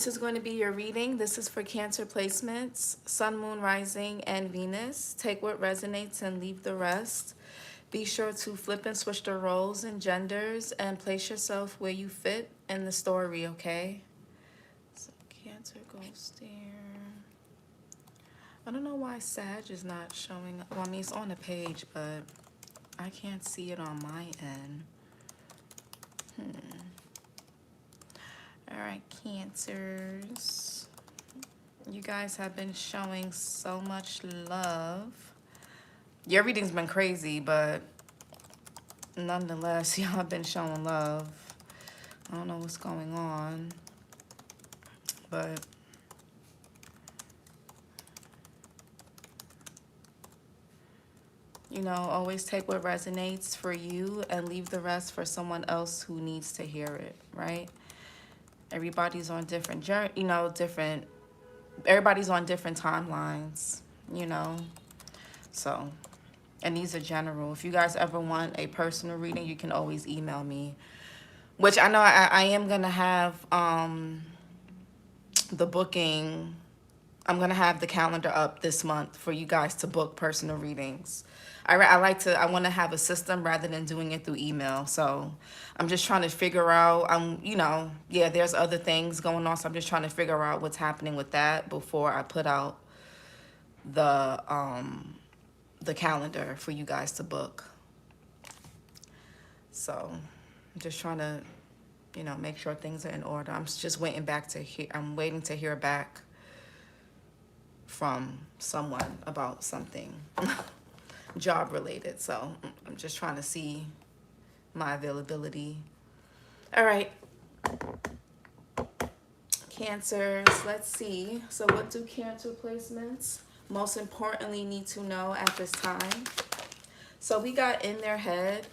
This is going to be your reading. This is for Cancer placements, Sun, Moon, Rising, and Venus. Take what resonates and leave the rest. Be sure to flip and switch the roles and genders and place yourself where you fit in the story, okay? So Cancer goes there. I don't know why Sag is not showing up. Well, I mean, it's on the page, but I can't see it on my end. All right, Cancers. You guys have been showing so much love. Your reading's been crazy, but nonetheless, y'all have been showing love. I don't know what's going on, but you know, always take what resonates for you and leave the rest for someone else who needs to hear it, right? Everybody's on different journey, you know, everybody's on different timelines, you know. So, and these are general. If you guys ever want a personal reading, you can always email me. Which I know I am going to have the booking. I'm going to have the calendar up this month for you guys to book personal readings. I want to have a system rather than doing it through email. So I'm just trying to figure out, you know, yeah, there's other things going on. So I'm just trying to figure out what's happening with that before I put out the calendar for you guys to book. So I'm just trying to, you know, make sure things are in order. I'm just waiting I'm waiting to hear back from someone about something job related. So I'm just trying to see my availability. All right, Cancers, let's see. So what do Cancer placements most importantly need to know at this time? So we got in their head,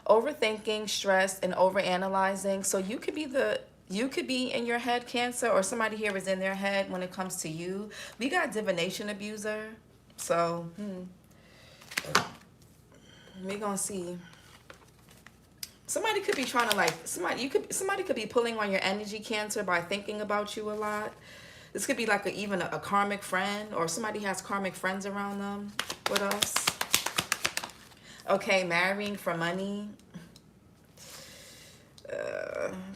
overthinking, stress, and overanalyzing. So you could be in your head, Cancer, or somebody here is in their head when it comes to you. We got divination abuser. So we're gonna see. Somebody could be trying to somebody could be pulling on your energy, Cancer, by thinking about you a lot. This could be like even a karmic friend, or somebody has karmic friends around them. What else? Okay, marrying for money.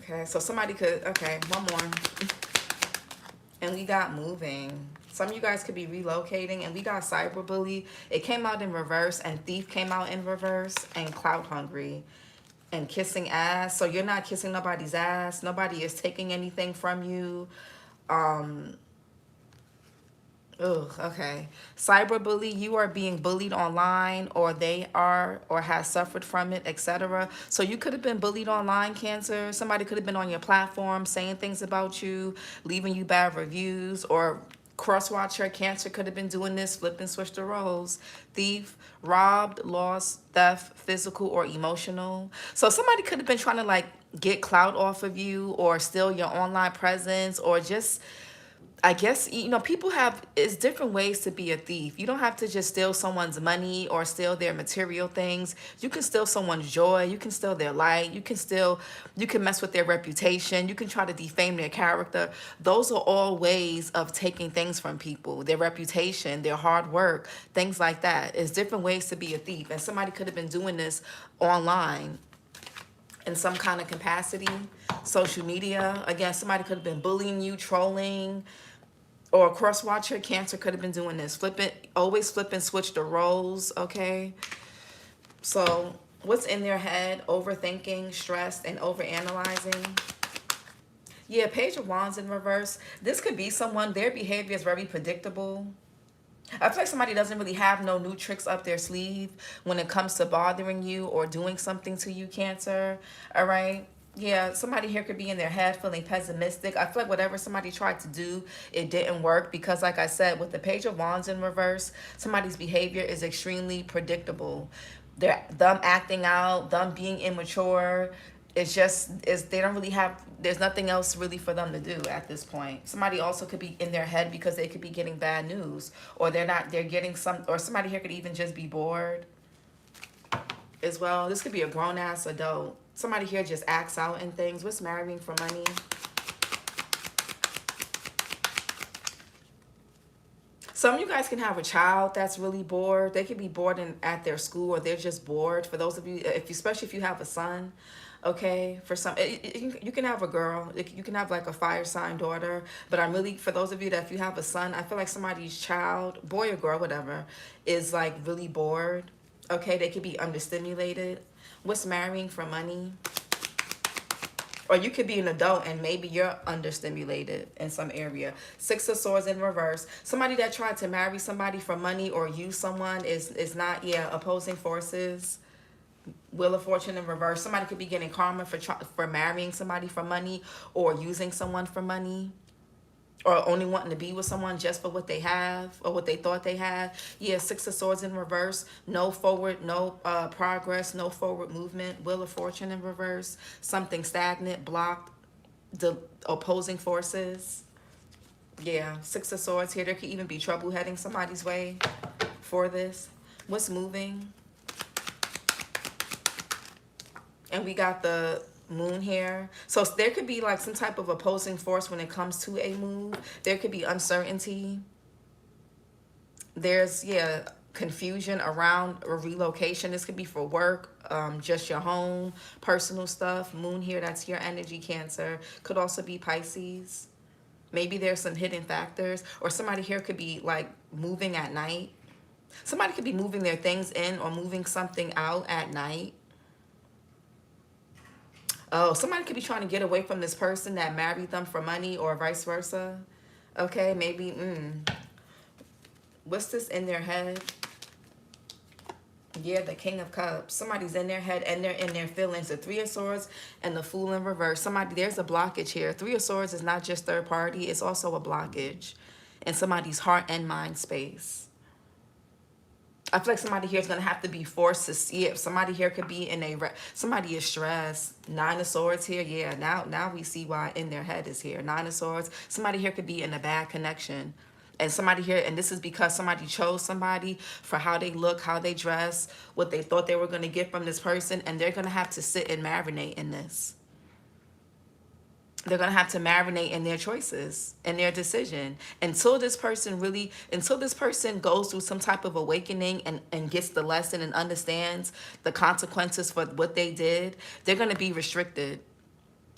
Okay, so somebody could, okay, one more. And we got moving. Some of you guys could be relocating, and we got cyberbully. It came out in reverse, and thief came out in reverse, and clout hungry, and kissing ass. So you're not kissing nobody's ass. Nobody is taking anything from you. Okay. Cyberbully, you are being bullied online, or they are, or has suffered from it, etc. So you could have been bullied online, Cancer. Somebody could have been on your platform saying things about you, leaving you bad reviews, or cross-watcher, Cancer could have been doing this, flip and switch the roles. Thief, robbed, lost, theft, physical or emotional. So somebody could have been trying to get clout off of you, or steal your online presence, or just, I guess, you know, it's different ways to be a thief. You don't have to just steal someone's money or steal their material things. You can steal someone's joy. You can steal their light. You can mess with their reputation. You can try to defame their character. Those are all ways of taking things from people, their reputation, their hard work, things like that. It's different ways to be a thief. And somebody could have been doing this online in some kind of capacity. Social media, again, somebody could have been bullying you, trolling, or a cross-watcher, Cancer could have been doing this. Always flip and switch the roles, okay? So what's in their head? Overthinking, stressed, and overanalyzing. Yeah, Page of Wands in reverse. This could be someone, their behavior is very predictable. I feel like somebody doesn't really have no new tricks up their sleeve when it comes to bothering you or doing something to you, Cancer, all right? Yeah, somebody here could be in their head feeling pessimistic. I feel like whatever somebody tried to do, it didn't work because, like I said, with the Page of Wands in reverse, somebody's behavior is extremely predictable. Them acting out, them being immature, they don't really have, there's nothing else really for them to do at this point. Somebody also could be in their head because they could be getting bad news, or they're getting or somebody here could even just be bored as well. This could be a grown-ass adult. Somebody here just acts out and things. What's marrying for money? Some of you guys can have a child that's really bored. They could be bored at their school, or they're just bored. For those of you, especially if you have a son, okay. For some, you can have a girl. You can have like a fire sign daughter. But I'm really, for those of you that if you have a son, I feel like somebody's child, boy or girl, whatever, is like really bored. Okay, they could be understimulated. What's marrying for money? Or you could be an adult and maybe you're understimulated in some area. Six of Swords in reverse. Somebody that tried to marry somebody for money or use someone is not, yeah, opposing forces. Wheel of Fortune in reverse. Somebody could be getting karma for marrying somebody for money or using someone for money. Or only wanting to be with someone just for what they have or what they thought they had. Yeah, Six of Swords in reverse. No forward, no progress, no forward movement. Wheel of Fortune in reverse. Something stagnant, blocked, the opposing forces. Yeah, Six of Swords here. There could even be trouble heading somebody's way for this. What's moving? And we got the Moon here. So there could be like some type of opposing force when it comes to a move. There could be uncertainty. There's, yeah, confusion around a relocation. This could be for work, just your home, personal stuff. Moon here, that's your energy, Cancer. Could also be Pisces. Maybe there's some hidden factors. Or somebody here could be like moving at night. Somebody could be moving their things in or moving something out at night. Oh, somebody could be trying to get away from this person that married them for money or vice versa. Okay, maybe, what's this in their head? Yeah, the King of Cups. Somebody's in their head and they're in their feelings. The Three of Swords and the Fool in reverse. There's a blockage here. Three of Swords is not just third party. It's also a blockage in somebody's heart and mind space. I feel like somebody here is going to have to be forced to see it. Somebody here could be in somebody is stressed. Nine of Swords here. Yeah, now we see why in their head is here. Nine of Swords. Somebody here could be in a bad connection. And somebody here, and this is because somebody chose somebody for how they look, how they dress, what they thought they were going to get from this person. And they're going to have to sit and marinate in this. They're going to have to marinate in their choices and their decision until this person goes through some type of awakening and gets the lesson and understands the consequences for what they did. They're going to be restricted.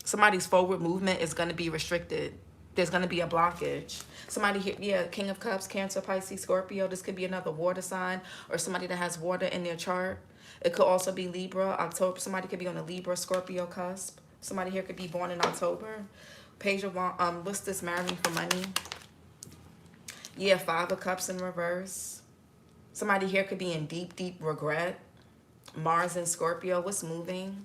Somebody's forward movement is going to be restricted. There's going to be a blockage. Somebody here, yeah, King of Cups, Cancer, Pisces, Scorpio. This could be another water sign or somebody that has water in their chart. It could also be Libra, October. Somebody could be on a Libra, Scorpio cusp. Somebody here could be born in October. Page of Wands, what's this marrying for money? Yeah, Five of Cups in reverse. Somebody here could be in deep, deep regret. Mars and Scorpio, what's moving?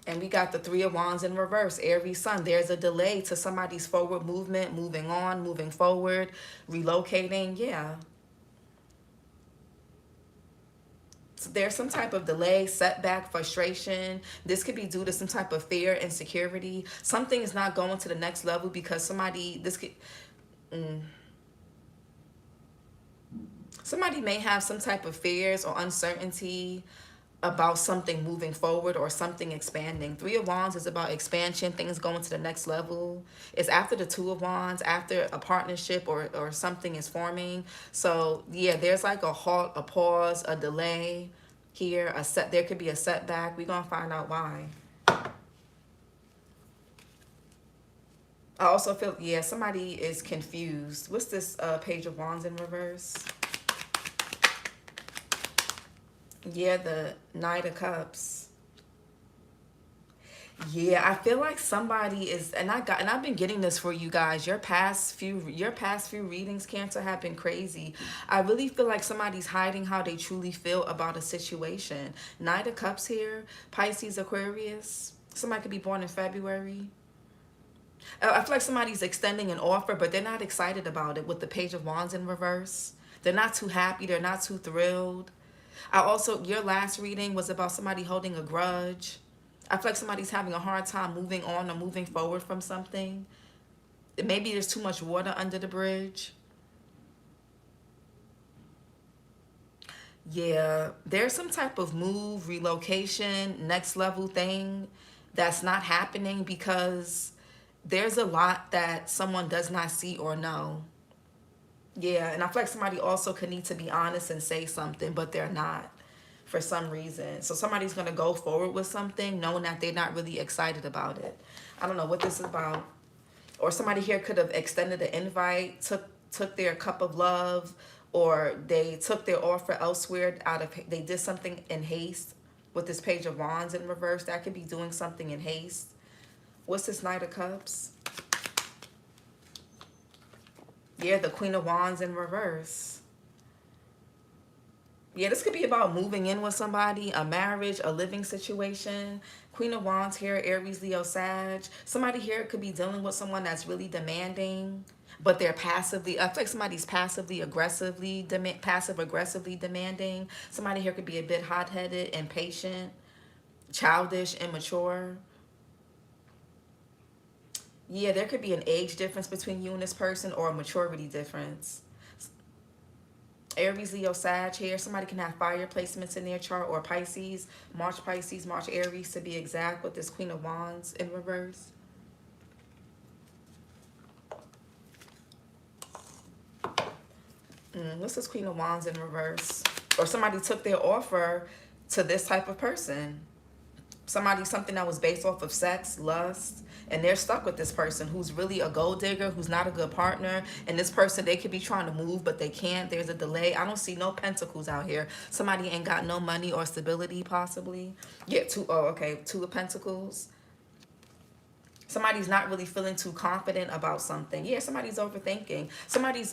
And we got the Three of Wands in reverse, Aries Sun. There's a delay to somebody's forward movement, moving on, moving forward, relocating, yeah. There's some type of delay, setback, frustration. This could be due to some type of fear, insecurity. Something is not going to the next level because somebody may have some type of fears or uncertainty about something moving forward or something expanding. Three of Wands is about expansion, things going to the next level. It's after the Two of Wands, after a partnership or something is forming. So yeah, there's like a halt, a pause, a delay here. There could be a setback. We're gonna find out why. I also feel, yeah, somebody is confused. What's this Page of Wands in reverse? Yeah, the Knight of Cups. Yeah, I feel like somebody is, and I've been getting this for you guys. Your past few readings, Cancer, have been crazy. I really feel like somebody's hiding how they truly feel about a situation. Knight of Cups here, Pisces, Aquarius. Somebody could be born in February. I feel like somebody's extending an offer, but they're not excited about it with the Page of Wands in reverse. They're not too happy. They're not too thrilled. Your last reading was about somebody holding a grudge. I feel like somebody's having a hard time moving on or moving forward from something. Maybe there's too much water under the bridge. Yeah, there's some type of move, relocation, next level thing that's not happening because there's a lot that someone does not see or know. Yeah, and I feel like somebody also could need to be honest and say something, but they're not for some reason. So somebody's going to go forward with something knowing that they're not really excited about it. I don't know what this is about. Or somebody here could have extended an invite, took their cup of love, or they took their offer elsewhere they did something in haste with this Page of Wands in reverse. That could be doing something in haste. What's this Knight of Cups? Yeah, the Queen of Wands in reverse. Yeah, this could be about moving in with somebody, a marriage, a living situation. Queen of Wands here, Aries, Leo, Sag. Somebody here could be dealing with someone that's really demanding, but they're passively, I feel like somebody's passive aggressively demanding. Somebody here could be a bit hot-headed, impatient, childish, immature. Yeah, there could be an age difference between you and this person, or a maturity difference. Aries, Leo, Sag here. Somebody can have fire placements in their chart, or Pisces, March Aries to be exact, with this Queen of Wands in reverse. What's this Queen of Wands in reverse? Or somebody took their offer to this type of person. Something that was based off of sex, lust, and they're stuck with this person who's really a gold digger, who's not a good partner. And this person, they could be trying to move, but they can't. There's a delay. I don't see no pentacles out here. Somebody ain't got no money or stability, possibly. Yeah, Two of Pentacles. Somebody's not really feeling too confident about something. Yeah, somebody's overthinking.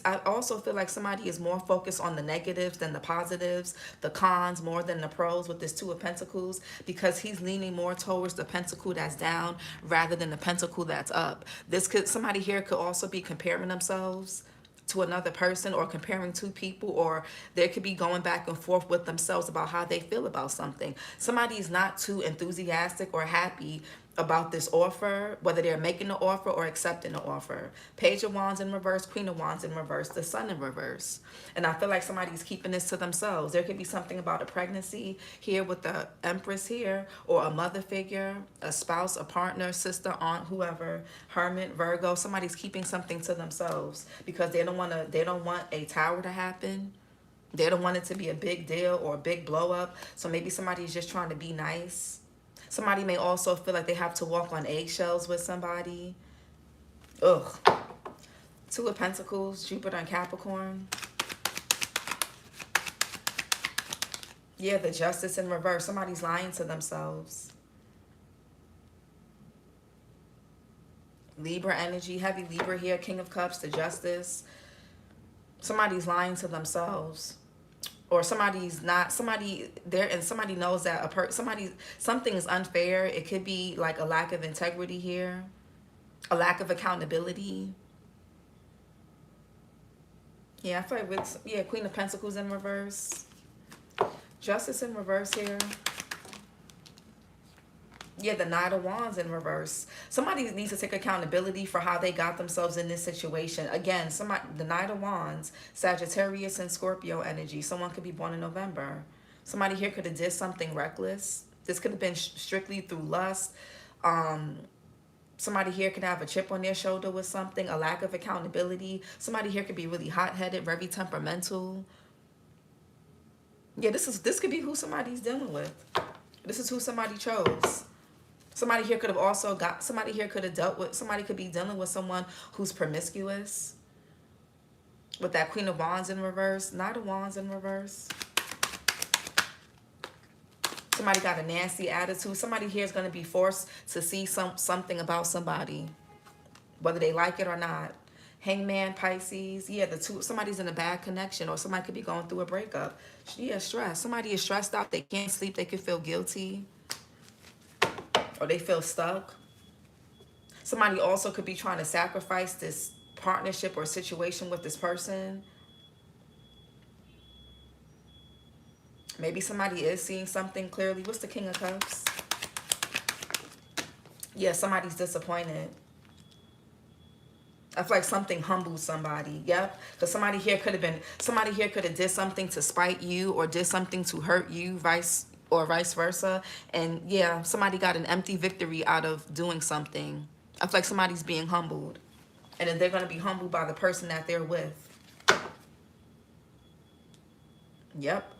I also feel like somebody is more focused on the negatives than the positives, the cons more than the pros with this Two of Pentacles, because he's leaning more towards the pentacle that's down rather than the pentacle that's up. Somebody here could also be comparing themselves to another person, or comparing two people, or they could be going back and forth with themselves about how they feel about something. Somebody's not too enthusiastic or happy about this offer, whether they're making the offer or accepting the offer. Page of Wands in reverse, Queen of Wands in reverse, the Sun in reverse. And I feel like somebody's keeping this to themselves. There could be something about a pregnancy here with the Empress here, or a mother figure, a spouse, a partner, sister, aunt, whoever, Hermit, Virgo. Somebody's keeping something to themselves because they don't want a tower to happen. They don't want it to be a big deal or a big blow up. So maybe somebody's just trying to be nice. Somebody may also feel like they have to walk on eggshells with somebody. Ugh. Two of Pentacles, Jupiter and Capricorn. Yeah, the Justice in reverse. Somebody's lying to themselves. Libra energy, heavy Libra here, King of Cups, the Justice. Somebody's lying to themselves. Or somebody knows that something is unfair. It could be like a lack of integrity here, a lack of accountability. Yeah, I feel like Queen of Pentacles in reverse, Justice in reverse here. Yeah, the Knight of Wands in reverse. Somebody needs to take accountability for how they got themselves in this situation. Again, the Knight of Wands, Sagittarius and Scorpio energy. Someone could be born in November. Somebody here could have did something reckless. This could have been strictly through lust. Somebody here could have a chip on their shoulder with something, a lack of accountability. Somebody here could be really hot-headed, very temperamental. Yeah, this could be who somebody's dealing with. This is who somebody chose. Somebody here could be dealing with someone who's promiscuous. With that Queen of Wands in reverse, Knight of Wands in reverse. Somebody got a nasty attitude. Somebody here is going to be forced to see something about somebody, whether they like it or not. Hangman, Pisces. Yeah, somebody's in a bad connection, or somebody could be going through a breakup. Yeah, stress. Somebody is stressed out. They can't sleep. They could feel guilty, or they feel stuck. Somebody also could be trying to sacrifice this partnership or situation with this person. Maybe somebody is seeing something clearly. What's the King of Cups? Yeah, somebody's disappointed. I feel like something humbled somebody. Yep. Because somebody here could have did something to spite you, or did something to hurt you, vice versa. And yeah, somebody got an empty victory out of doing something. I feel like somebody's being humbled. And then they're going to be humbled by the person that they're with. Yep.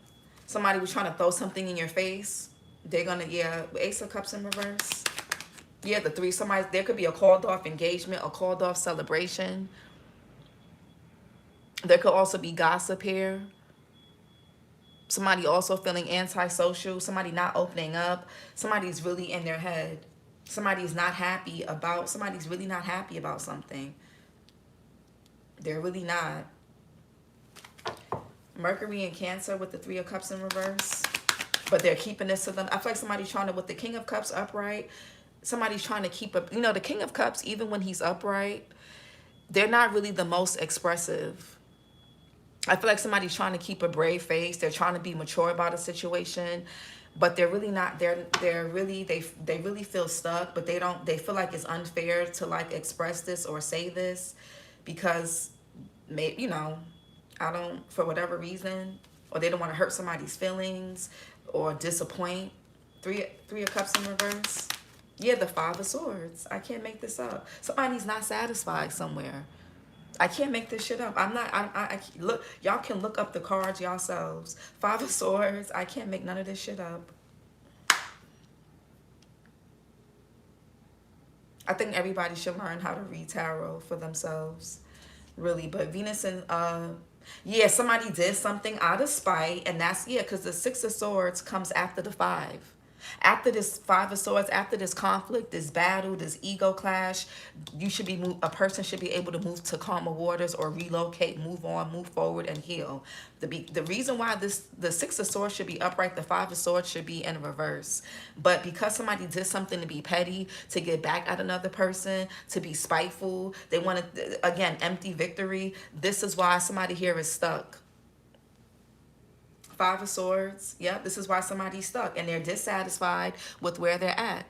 Somebody was trying to throw something in your face. They're going to, yeah, Ace of Cups in reverse. Yeah, the three, somebody, there could be a called off engagement, a called off celebration. There could also be gossip here. Somebody also feeling antisocial. Somebody not opening up. Somebody's really in their head. Somebody's really not happy about something. They're really not. Mercury and Cancer with the Three of Cups in reverse. But they're keeping this to them. I feel like somebody's trying to, with the King of Cups upright, somebody's trying to keep up. You know, the King of Cups, even when he's upright, they're not really the most expressive. I feel like somebody's trying to keep a brave face. They're trying to be mature about a situation, but they're really not. They really feel stuck, but they feel like it's unfair to like express this or say this because maybe, for whatever reason, or they don't want to hurt somebody's feelings or disappoint. Three of Cups in reverse. Yeah, the Five of Swords. I can't make this up. Somebody's not satisfied somewhere. I can't make this shit up. Look, y'all can look up the cards yourselves. Five of Swords. I can't make none of this shit up. I think everybody should learn how to read tarot for themselves. Really. But Venus and, yeah, somebody did something out of spite. And that's, yeah, because the Six of Swords comes after the Five. After this Five of Swords, after this conflict, this battle, this ego clash, a person should be able to move to calmer waters or relocate, move on, move forward, and heal. The reason why the Six of Swords should be upright, the Five of Swords should be in reverse. But because somebody did something to be petty, to get back at another person, to be spiteful, they want to, again, empty victory. This is why somebody here is stuck. Five of Swords. Yep, this is why somebody's stuck and they're dissatisfied with where they're at.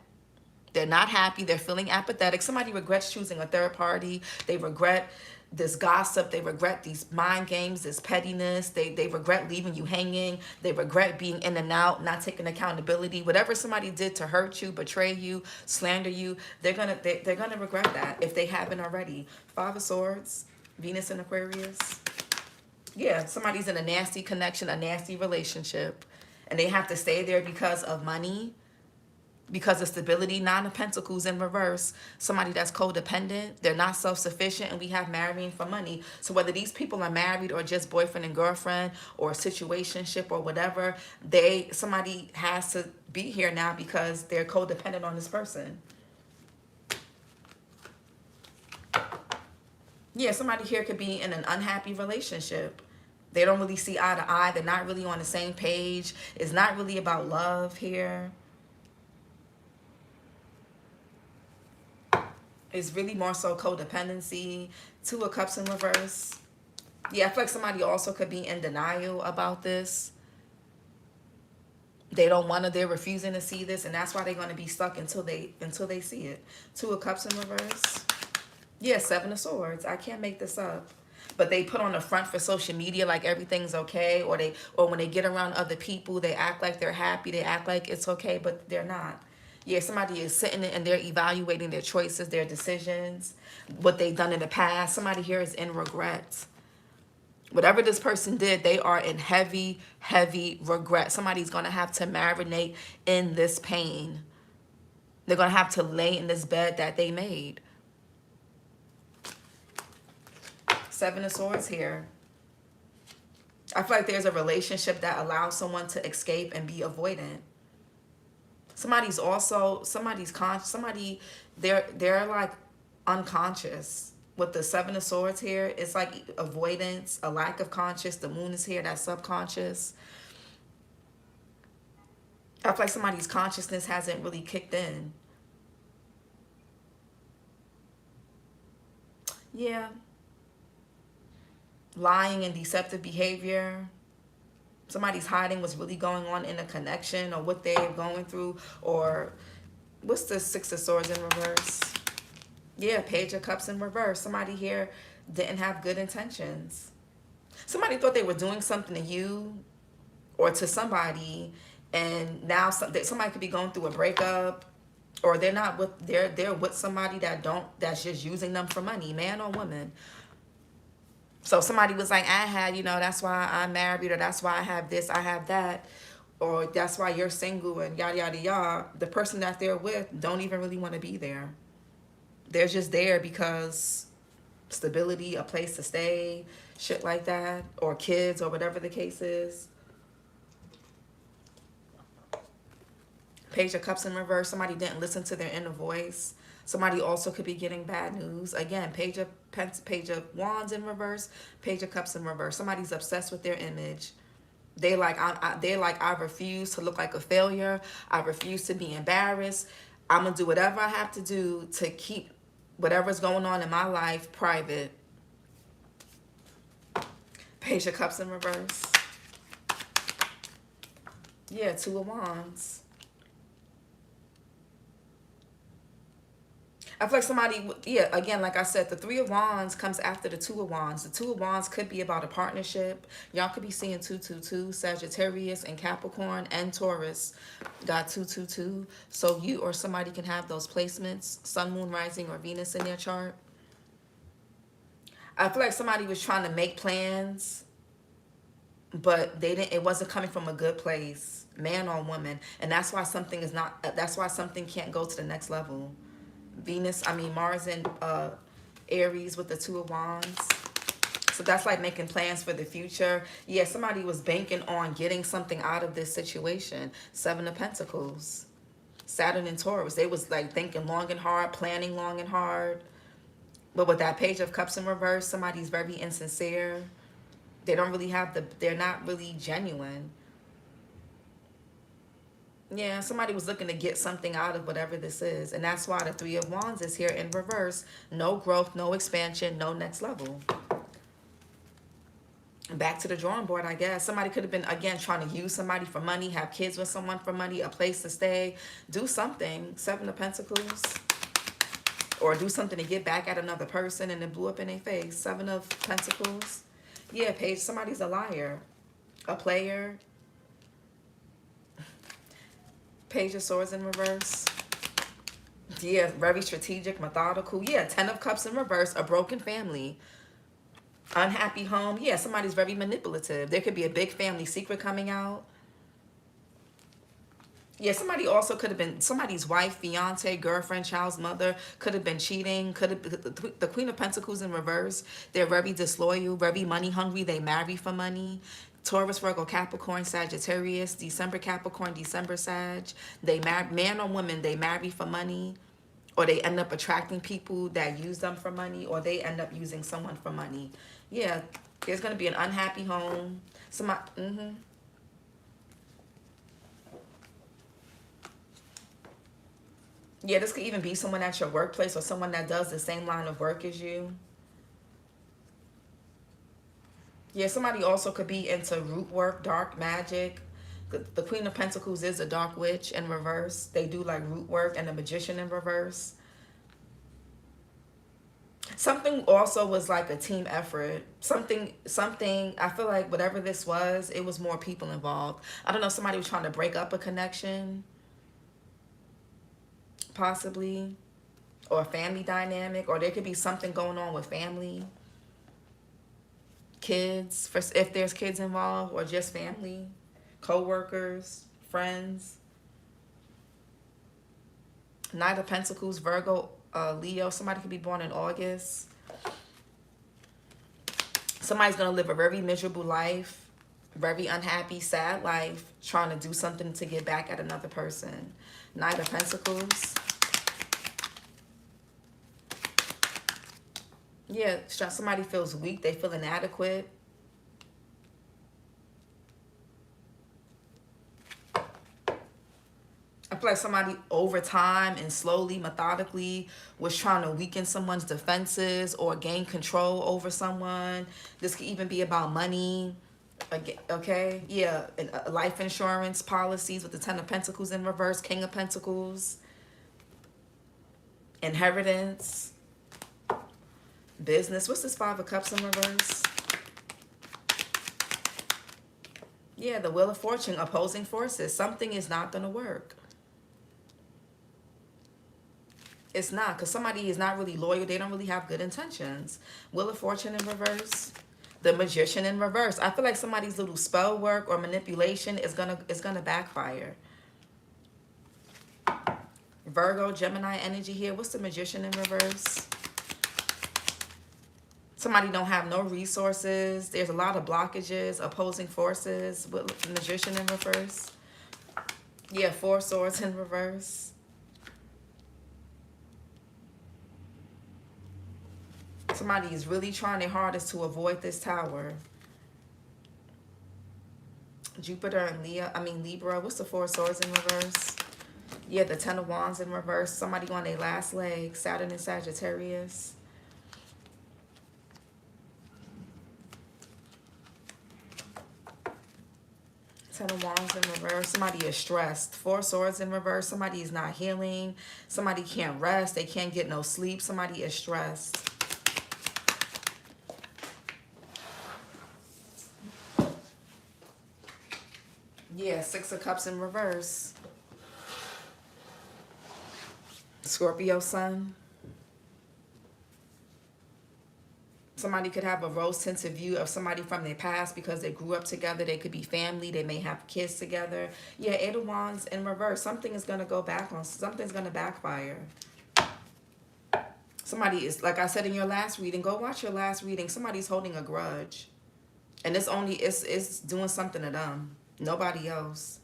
They're not happy. They're feeling apathetic. Somebody regrets choosing a third party. They regret this gossip. They regret these mind games, this pettiness. They regret leaving you hanging. They regret being in and out, not taking accountability. Whatever somebody did to hurt you, betray you, slander you, they're gonna regret that if they haven't already. Five of Swords, Venus in Aquarius. Yeah, somebody's in a nasty connection, a nasty relationship, and they have to stay there because of money, because of stability. Nine of Pentacles in reverse. Somebody that's codependent, they're not self-sufficient, and we have marrying for money. So whether these people are married or just boyfriend and girlfriend or a situationship or whatever, somebody has to be here now because they're codependent on this person. Yeah, somebody here could be in an unhappy relationship. They don't really see eye to eye. They're not really on the same page. It's not really about love here. It's really more so codependency. Two of Cups in reverse. Yeah, I feel like somebody also could be in denial about this. They don't want to, they're refusing to see this, and that's why they're going to be stuck until they see it. Two of Cups in reverse. Yeah, Seven of Swords. I can't make this up. But they put on the front for social media like everything's okay, or when they get around other people, they act like they're happy, they act like it's okay, but they're not. Yeah, somebody is sitting and they're evaluating their choices, their decisions, what they've done in the past. Somebody here is in regret. Whatever this person did, they are in heavy, heavy regret. Somebody's going to have to marinate in this pain. They're going to have to lay in this bed that they made. Seven of Swords here. I feel like there's a relationship that allows someone to escape and be avoidant. They're like unconscious. With the Seven of Swords here, it's like avoidance, a lack of conscious. The moon is here, that's subconscious. I feel like somebody's consciousness hasn't really kicked in. Yeah. Lying and deceptive behavior. Somebody's hiding what's really going on in a connection or what they're going through. Or what's the Six of Swords in reverse? Yeah, Page of Cups in reverse. Somebody here didn't have good intentions. Somebody thought they were doing something to you or to somebody, and now somebody could be going through a breakup. Or they're not with, they're with somebody that's just using them for money, man or woman. So somebody was like, I had, that's why I'm married, or that's why I have this, I have that, or that's why you're single, and yada yada yada. The person that they're with don't even really want to be there. They're just there because stability, a place to stay, shit like that, or kids, or whatever the case is. Page of Cups in reverse. Somebody didn't listen to their inner voice. Somebody also could be getting bad news. Again, Page of Wands in reverse. Page of Cups in reverse. Somebody's obsessed with their image. They like, I refuse to look like a failure. I refuse to be embarrassed. I'm gonna do whatever I have to do to keep whatever's going on in my life private. Page of Cups in reverse. Yeah, Two of Wands. I feel like somebody, yeah, again, like I said, the Three of Wands comes after the Two of Wands. The Two of Wands could be about a partnership. Y'all could be seeing 222, Sagittarius and Capricorn and Taurus got 222. So you or somebody can have those placements, Sun, Moon, Rising, or Venus in their chart. I feel like somebody was trying to make plans, but they didn't. It wasn't coming from a good place, man or woman, and that's why something is not. That's why something can't go to the next level. Mars and Aries with the Two of Wands. So that's like making plans for the future. Yeah, somebody was banking on getting something out of this situation. Seven of Pentacles. Saturn and Taurus. They was like thinking long and hard, planning long and hard. But with that Page of Cups in reverse, somebody's very insincere. They don't really have they're not really genuine. Yeah, somebody was looking to get something out of whatever this is. And that's why the Three of Wands is here in reverse. No growth, no expansion, no next level. Back to the drawing board, I guess. Somebody could have been, again, trying to use somebody for money, have kids with someone for money, a place to stay, do something. Seven of Pentacles. Or do something to get back at another person, and it blew up in their face. Seven of Pentacles. Yeah, Page, somebody's a liar. A player. Page of Swords in reverse. Yeah, very strategic, methodical. Yeah, Ten of Cups in reverse. A broken family. Unhappy home. Yeah, somebody's very manipulative. There could be a big family secret coming out. Yeah, somebody also could have been somebody's wife, fiance, girlfriend, child's mother, could have been cheating, could have the Queen of Pentacles in reverse. They're very disloyal, very money hungry. They marry for money. Taurus, Virgo, Capricorn, Sagittarius, December Capricorn, December Sag. They marry, man or woman, they marry for money, or they end up attracting people that use them for money, or they end up using someone for money. Yeah, there's going to be an unhappy home. Yeah, this could even be someone at your workplace or someone that does the same line of work as you. Yeah, somebody also could be into root work, dark magic. The Queen of Pentacles is a dark witch in reverse. They do like root work, and the Magician in reverse. Something also was like a team effort. Something, I feel like whatever this was, it was more people involved. I don't know, somebody was trying to break up a connection. Possibly. Or a family dynamic. Or there could be something going on with family. Kids, if there's kids involved, or just family, co-workers, friends. Knight of Pentacles, Virgo, Leo. Somebody could be born in August. Somebody's going to live a very miserable life, very unhappy, sad life, trying to do something to get back at another person. Knight of Pentacles. Yeah, somebody feels weak. They feel inadequate. I feel like somebody over time and slowly, methodically was trying to weaken someone's defenses or gain control over someone. This could even be about money. Okay, yeah, life insurance policies with the Ten of Pentacles in reverse, King of Pentacles. Inheritance. Business. What's this Five of Cups in reverse? Yeah, the Wheel of Fortune, opposing forces. Something is not going to work. It's not, because somebody is not really loyal. They don't really have good intentions. Wheel of Fortune in reverse. The Magician in reverse. I feel like somebody's little spell work or manipulation is gonna backfire. Virgo, Gemini energy here. What's the Magician in reverse? Somebody don't have no resources. There's a lot of blockages, opposing forces. With the Magician in reverse. Yeah, Four Swords in reverse. Somebody is really trying their hardest to avoid this Tower. Jupiter and Libra. What's the Four Swords in reverse? Yeah, the Ten of Wands in reverse. Somebody on their last leg. Saturn and Sagittarius. Ten of Wands in reverse. Somebody is stressed. Four Swords in reverse. Somebody is not healing. Somebody can't rest. They can't get no sleep. Somebody is stressed. Yeah, Six of Cups in reverse. Scorpio sun. Somebody could have a rose-tinted view of somebody from their past because they grew up together. They could be family. They may have kids together. Yeah, Eight of Wands in reverse. Something is going to go back on. Something's going to backfire. Somebody is, like I said in your last reading, go watch your last reading. Somebody's holding a grudge. And it's doing something to them. Nobody else.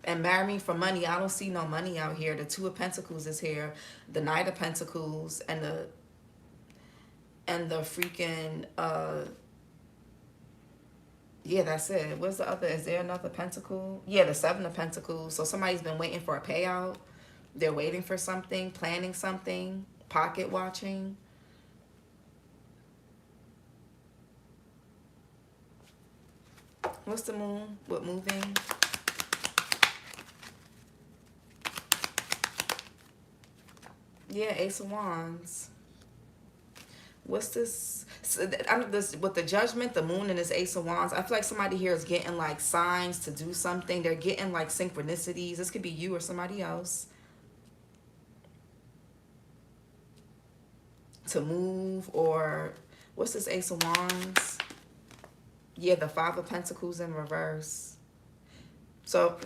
And marrying for money. I don't see no money out here. The Two of Pentacles is here. The Knight of Pentacles and the freaking yeah, that's it. What's the other? Is there another pentacle? Yeah, the Seven of Pentacles. So somebody's been waiting for a payout. They're waiting for something, planning something, pocket watching. What's the Moon? What moving? Yeah, Ace of Wands. What's this? With the Judgment, the Moon, and this Ace of Wands, I feel like somebody here is getting like signs to do something. They're getting like synchronicities. This could be you or somebody else. To move, or what's this Ace of Wands? Yeah, the Five of Pentacles in reverse. So,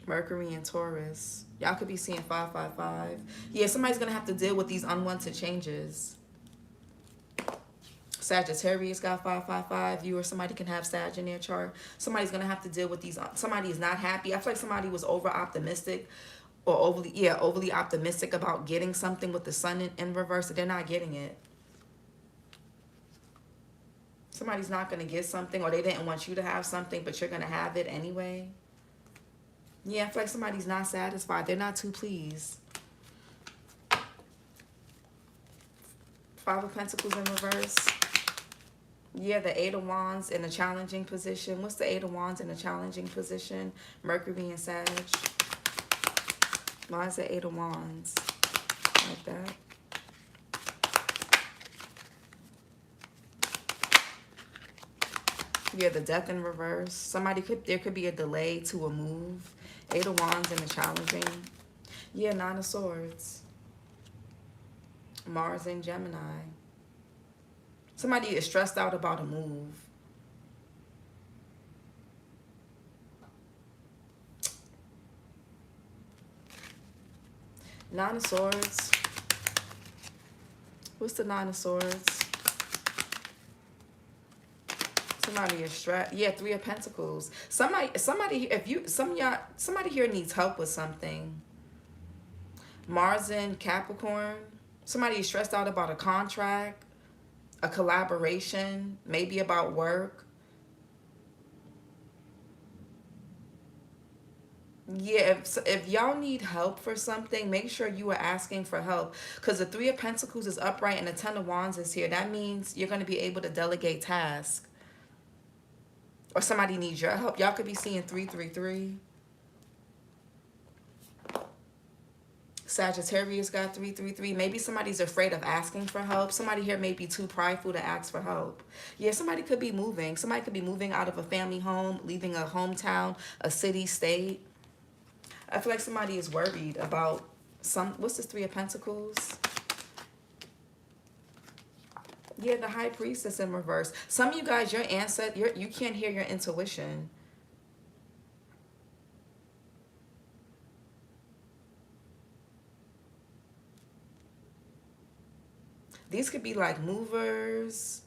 Mercury and Taurus. Y'all could be seeing 555. Yeah, somebody's going to have to deal with these unwanted changes. Sagittarius got 555. You or somebody can have Sag in their chart. Somebody's going to have to deal with these. Somebody is not happy. I feel like somebody was over-optimistic or overly optimistic about getting something with the Sun in reverse. They're not getting it. Somebody's not going to get something, or they didn't want you to have something, but you're going to have it anyway. Yeah, I feel like somebody's not satisfied. They're not too pleased. Five of Pentacles in reverse. Yeah, the Eight of Wands in a challenging position. What's the Eight of Wands in a challenging position? Mercury and Sag. Why is the Eight of Wands like that? Yeah, the Death in reverse. There could be a delay to a move. Eight of Wands in a challenging. Yeah, Nine of Swords. Mars and Gemini. Somebody is stressed out about a move. Nine of Swords. What's the Nine of Swords? Somebody is stressed. Yeah, Three of Pentacles. Somebody here needs help with something. Mars in Capricorn. Somebody is stressed out about a contract, a collaboration, maybe about work. Yeah, if y'all need help for something, make sure you are asking for help. Because the Three of Pentacles is upright and the Ten of Wands is here. That means you're going to be able to delegate tasks. Or somebody needs your help. Y'all could be seeing 333. Sagittarius got 333. Maybe somebody's afraid of asking for help. Somebody here may be too prideful to ask for help. Yeah, somebody could be moving. Somebody could be moving out of a family home, leaving a hometown, a city, state. I feel like somebody is worried about what's this Three of Pentacles? Yeah, the High Priestess in reverse. Some of you guys, your ancestor, you can't hear your intuition. These could be like movers.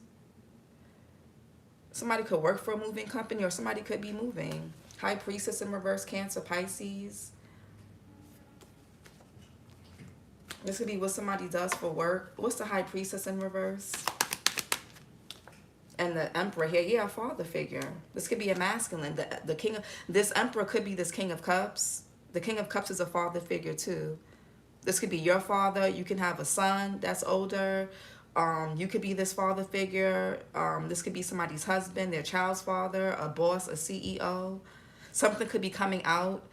Somebody could work for a moving company, or somebody could be moving. High Priestess in reverse, Cancer, Pisces. This could be what somebody does for work. What's the High Priestess in reverse? And the Emperor here, yeah, a father figure. This could be a masculine. The king of this Emperor could be this King of Cups. The King of Cups is a father figure too. This could be your father. You can have a son that's older. You could be this father figure. This could be somebody's husband, their child's father, a boss, a CEO. Something could be coming out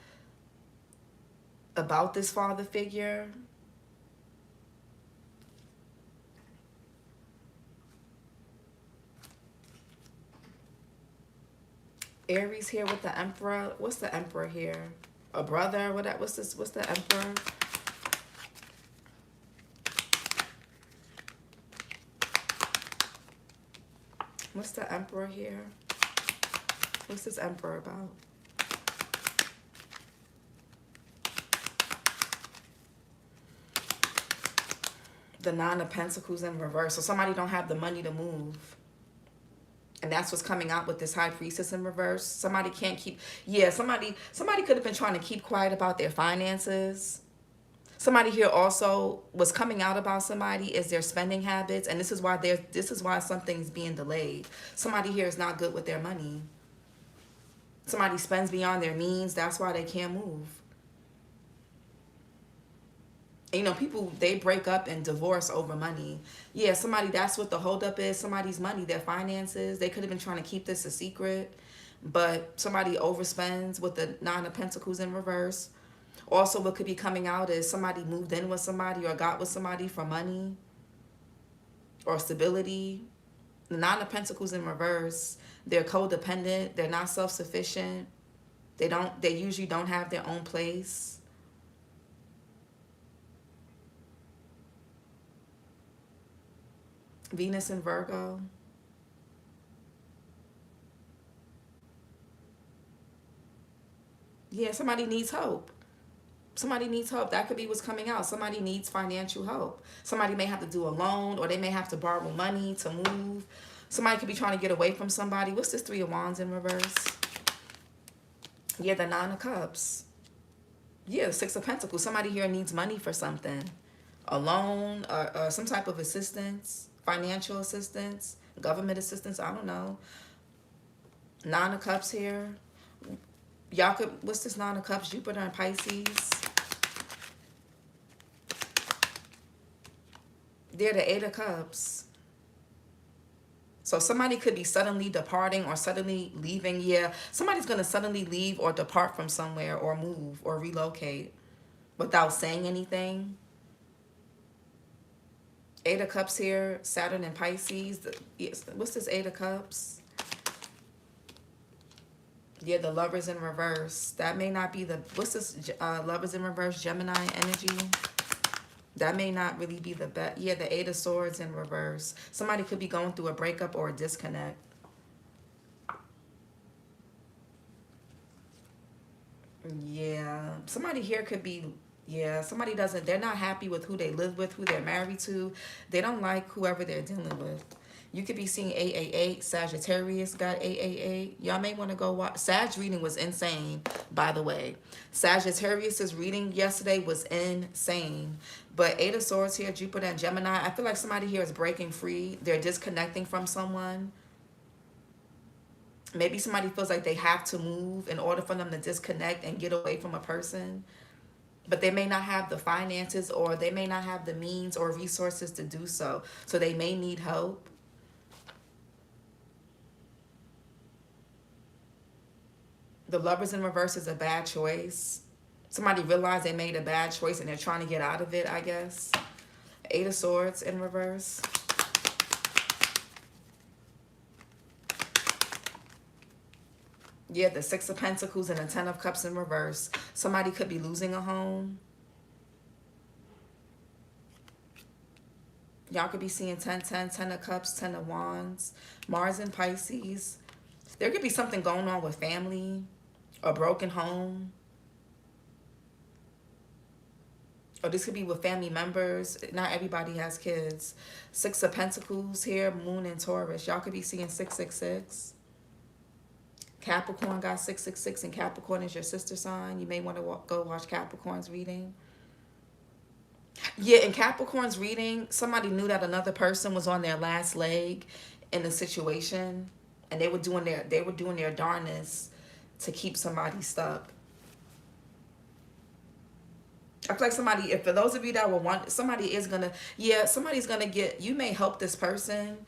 about this father figure. Aries here with the Emperor. What's the Emperor here? A brother? What's this? What's the Emperor? What's the Emperor here? What's this Emperor about? The Nine of Pentacles in reverse. So somebody don't have the money to move. And that's what's coming out with this High Priestess in reverse. Somebody can't keep... Yeah, somebody could have been trying to keep quiet about their finances. Somebody here also, what's coming out about somebody is their spending habits. And this is why something's being delayed. Somebody here is not good with their money. Somebody spends beyond their means. That's why they can't move. You know, people, they break up and divorce over money. Yeah, somebody, that's what the holdup is. Somebody's money, their finances. They could have been trying to keep this a secret, but somebody overspends with the Nine of Pentacles in reverse. Also, what could be coming out is somebody moved in with somebody or got with somebody for money or stability. The Nine of Pentacles in reverse, they're codependent. They're not self-sufficient. They usually don't have their own place. Venus in Virgo. Yeah, somebody needs hope. Somebody needs hope. That could be what's coming out. Somebody needs financial help. Somebody may have to do a loan, or they may have to borrow money to move. Somebody could be trying to get away from somebody. What's this Three of Wands in reverse? Yeah, the Nine of Cups. Yeah, the Six of Pentacles. Somebody here needs money for something. A loan, or some type of assistance. Financial assistance, government assistance, I don't know. Nine of Cups here. Y'all could, what's this Nine of Cups? Jupiter and Pisces. They're the Eight of Cups. So somebody could be suddenly departing or suddenly leaving. Yeah, somebody's going to suddenly leave or depart from somewhere or move or relocate without saying anything. Eight of Cups here, Saturn and Pisces. What's this Eight of Cups? Yeah, the Lovers in reverse. That may not be the... What's this Lovers in reverse? Gemini energy. That may not really be the best. Yeah, the Eight of Swords in reverse. Somebody could be going through a breakup or a disconnect. Yeah, somebody here could be... Yeah, somebody doesn't, they're not happy with who they live with, who they're married to. They don't like whoever they're dealing with. You could be seeing 888. Sagittarius got 888. Y'all may want to go watch. Sag reading was insane, by the way. Sagittarius's reading yesterday was insane. But Eight of Swords here, Jupiter and Gemini. I feel like somebody here is breaking free. They're disconnecting from someone. Maybe somebody feels like they have to move in order for them to disconnect and get away from a person. But they may not have the finances, or they may not have the means or resources to do so. So they may need help. The Lovers in reverse is a bad choice. Somebody realized they made a bad choice and they're trying to get out of it, I guess. Eight of Swords in reverse. Yeah, the Six of Pentacles and the Ten of Cups in reverse. Somebody could be losing a home. Y'all could be seeing 10, 10, 10 of Cups, 10 of Wands. Mars and Pisces. There could be something going on with family. A broken home. Or this could be with family members. Not everybody has kids. Six of Pentacles here, Moon and Taurus. Y'all could be seeing 666. Capricorn got 666, and Capricorn is your sister sign. You may want to go watch Capricorn's reading. Yeah, in Capricorn's reading, somebody knew that another person was on their last leg in the situation, and they were doing their darnest to keep somebody stuck. I feel like somebody, if for those of you that will want, somebody is gonna, yeah, somebody's gonna get, you may help this person,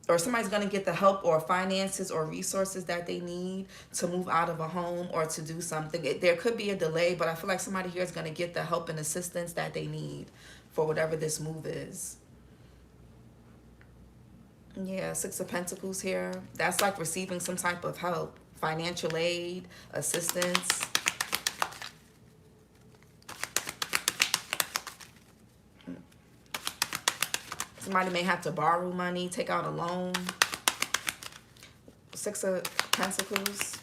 or somebody's going to get the help or finances or resources that they need to move out of a home or to do something. There could be a delay, but I feel like somebody here is going to get the help and assistance that they need for whatever this move is. Yeah, Six of Pentacles here. That's like receiving some type of help, financial aid, assistance. Somebody may have to borrow money, take out a loan. Six of Pentacles.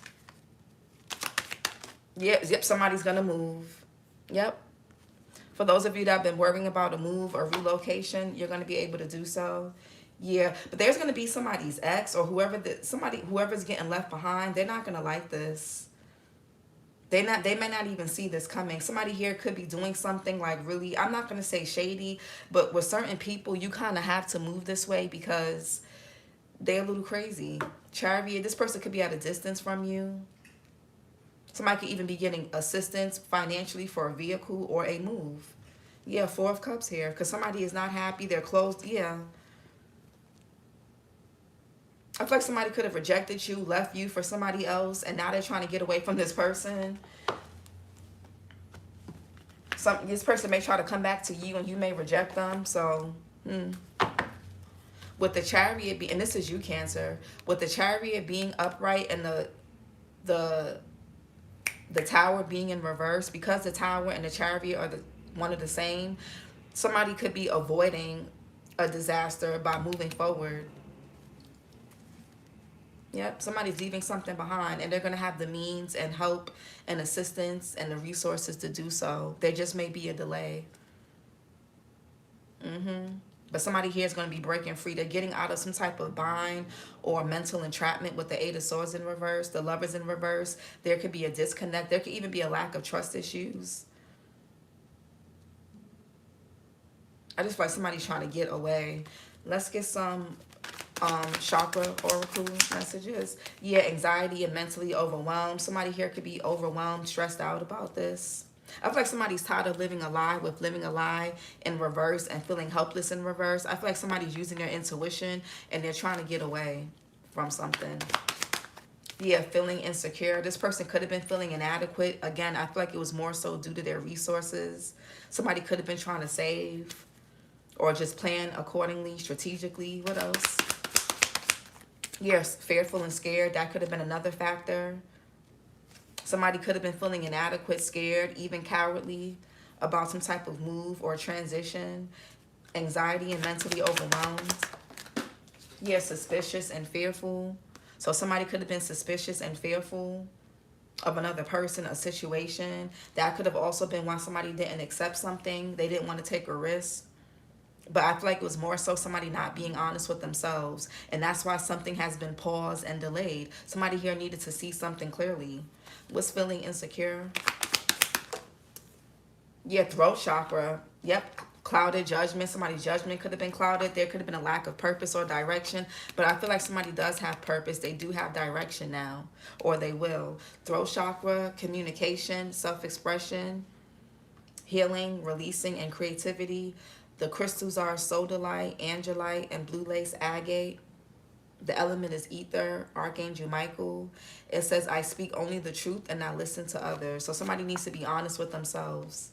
Yep, somebody's going to move. Yep. For those of you that have been worrying about a move or relocation, you're going to be able to do so. Yeah, but there's going to be somebody's ex or whoever's getting left behind. They're not going to like this. They may not even see this coming. Somebody here could be doing something like really, I'm not going to say shady, but with certain people, you kind of have to move this way because they're a little crazy. Chariot, this person could be at a distance from you. Somebody could even be getting assistance financially for a vehicle or a move. Yeah, Four of Cups here because somebody is not happy. They're closed. Yeah. I feel like somebody could have rejected you, left you for somebody else, and now they're trying to get away from this person. This person may try to come back to you, and you may reject them. So, with the Chariot, and this is you, Cancer, with the Chariot being upright and the Tower being in reverse, because the Tower and the Chariot are one of the same, somebody could be avoiding a disaster by moving forward. Yep, somebody's leaving something behind, and they're going to have the means and help and assistance and the resources to do so. There just may be a delay. But somebody here is going to be breaking free. They're getting out of some type of bind or mental entrapment with the Eight of Swords in reverse, the Lovers in reverse. There could be a disconnect. There could even be a lack of trust issues. I just feel like somebody's trying to get away. Let's get some chakra oracle messages. Yeah, anxiety and mentally overwhelmed. Somebody here could be overwhelmed, stressed out about this. I feel like somebody's tired of living a lie in reverse and feeling helpless in reverse. I feel like somebody's using their intuition and they're trying to get away from something. Yeah, feeling insecure. This person could have been feeling inadequate. Again, I feel like it was more so due to their resources. Somebody could have been trying to save or just plan accordingly, strategically. What else? Yes, fearful and scared. That could have been another factor. Somebody could have been feeling inadequate, scared, even cowardly about some type of move or transition. Anxiety and mentally overwhelmed. Yeah, suspicious and fearful. So somebody could have been suspicious and fearful of another person, a situation. That could have also been why somebody didn't accept something. They didn't want to take a risk. But I feel like it was more so somebody not being honest with themselves. And that's why something has been paused and delayed. Somebody here needed to see something clearly. Was feeling insecure. Yeah, throat chakra. Yep, clouded judgment. Somebody's judgment could have been clouded. There could have been a lack of purpose or direction. But I feel like somebody does have purpose. They do have direction now. Or they will. Throat chakra, communication, self-expression, healing, releasing, and creativity. The crystals are sodalite, angelite, and blue lace agate. The element is ether, Archangel Michael. It says, I speak only the truth and not listen to others. So somebody needs to be honest with themselves.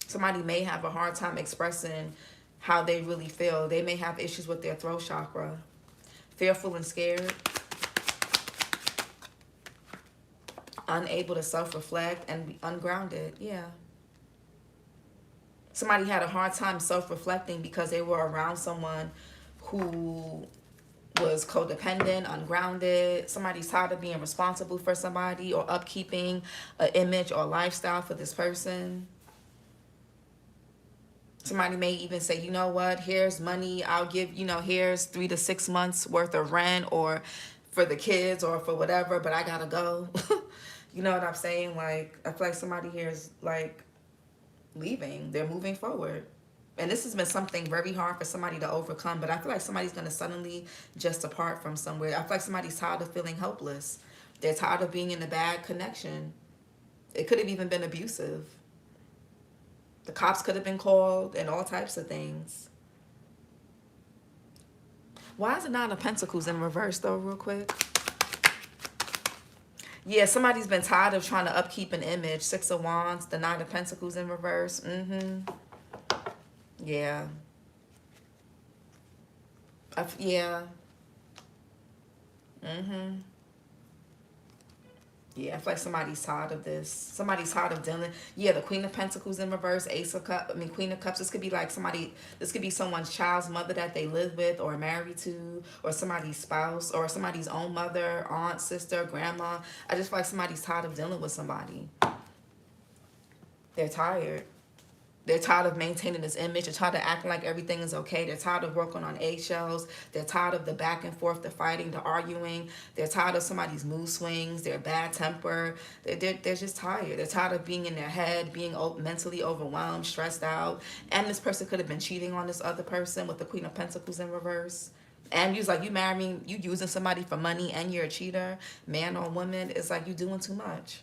Somebody may have a hard time expressing how they really feel. They may have issues with their throat chakra. Fearful and scared. unable to self-reflect and be ungrounded. Yeah. Somebody had a hard time self-reflecting because they were around someone who was codependent, ungrounded. Somebody's tired of being responsible for somebody or upkeeping an image or lifestyle for this person. Somebody may even say, you know what, here's money, I'll give, you know, here's 3 to 6 months worth of rent or for the kids or for whatever, but I gotta go. You know what I'm saying? Like, I feel like somebody here is like leaving. They're moving forward. And this has been something very hard for somebody to overcome, but I feel like somebody's going to suddenly just depart from somewhere. I feel like somebody's tired of feeling helpless. They're tired of being in a bad connection. It could have even been abusive. The cops could have been called and all types of things. Why is the Nine of Pentacles in reverse, though, real quick? Yeah, somebody's been tired of trying to upkeep an image. Six of Wands, the Nine of Pentacles in reverse. Yeah. Yeah. Yeah, I feel like somebody's tired of this. Somebody's tired of dealing. Yeah, the Queen of Pentacles in reverse, Ace of Cups. I mean, Queen of Cups. This could be like somebody. This could be someone's child's mother that they live with or married to, or somebody's spouse, or somebody's own mother, aunt, sister, grandma. I just feel like somebody's tired of dealing with somebody. They're tired. They're tired of maintaining this image. They're tired of acting like everything is okay. They're tired of working on eggshells. They're tired of the back and forth, the fighting, the arguing. They're tired of somebody's mood swings, their bad temper. They're just tired. They're tired of being in their head, being mentally overwhelmed, stressed out. And this person could have been cheating on this other person with the Queen of Pentacles in reverse. And you're like, you marrying, you using somebody for money and you're a cheater, man or woman. It's like you doing too much.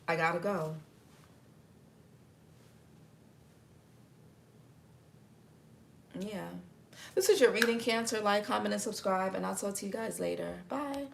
I gotta go. Yeah. This is your reading, Cancer. Like, comment, and subscribe, and I'll talk to you guys later. Bye.